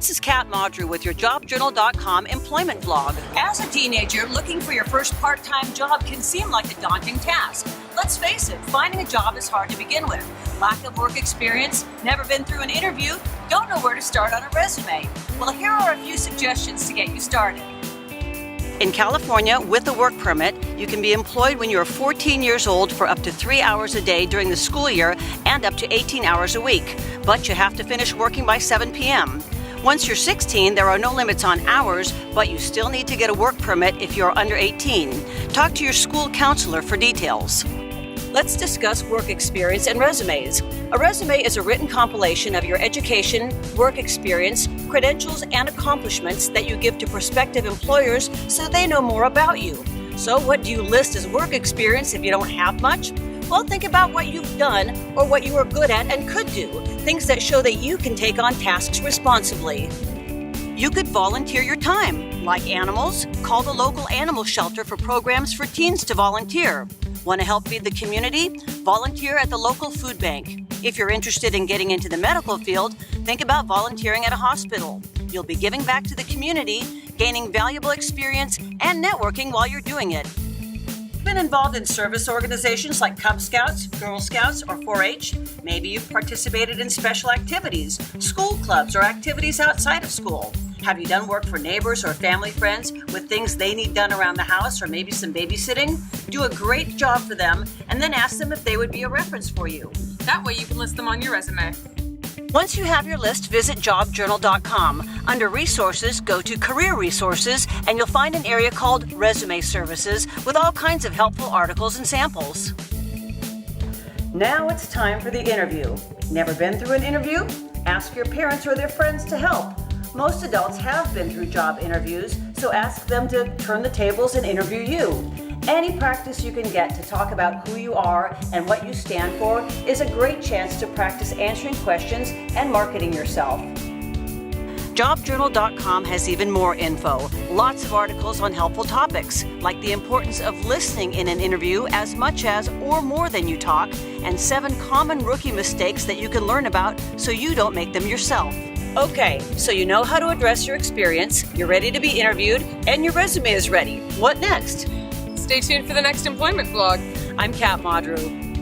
This is Kat Maudrew with your JobJournal.com employment vlog. As a teenager, looking for your first part-time job can seem like a daunting task. Let's face it, finding a job is hard to begin with. Lack of work experience, never been through an interview, don't know where to start on a resume. Well, here are a few suggestions to get you started. In California, with a work permit, you can be employed when you're 14 years old for up to 3 hours a day during the school year and up to 18 hours a week. But you have to finish working by 7 p.m. Once you're 16, there are no limits on hours, but you still need to get a work permit if you're under 18. Talk to your school counselor for details. Let's discuss work experience and resumes. A resume is a written compilation of your education, work experience, credentials, and accomplishments that you give to prospective employers so they know more about you. So what do you list as work experience if you don't have much? Well, think about what you've done or what you are good at and could do, things that show that you can take on tasks responsibly. You could volunteer your time, like animals. Call the local animal shelter for programs for teens to volunteer. Want to help feed the community? Volunteer at the local food bank. If you're interested in getting into the medical field, think about volunteering at a hospital. You'll be giving back to the community, gaining valuable experience, and networking while you're doing it. Been involved in service organizations like Cub Scouts, Girl Scouts, or 4-H. Maybe you've participated in special activities, school clubs, or activities outside of school. Have you done work for neighbors or family friends with things they need done around the house or maybe some babysitting? Do a great job for them and then ask them if they would be a reference for you. That way you can list them on your resume. Once you have your list, visit JobJournal.com. Under Resources, go to Career Resources, and you'll find an area called Resume Services with all kinds of helpful articles and samples. Now it's time for the interview. Never been through an interview? Ask your parents or their friends to help. Most adults have been through job interviews, so ask them to turn the tables and interview you. Any practice you can get to talk about who you are and what you stand for is a great chance to practice answering questions and marketing yourself. JobJournal.com has even more info. Lots of articles on helpful topics, like the importance of listening in an interview as much as or more than you talk, and 7 common rookie mistakes that you can learn about so you don't make them yourself. Okay, so you know how to address your experience, you're ready to be interviewed, and your resume is ready. What next? Stay tuned for the next employment vlog. I'm Kat Maudrew.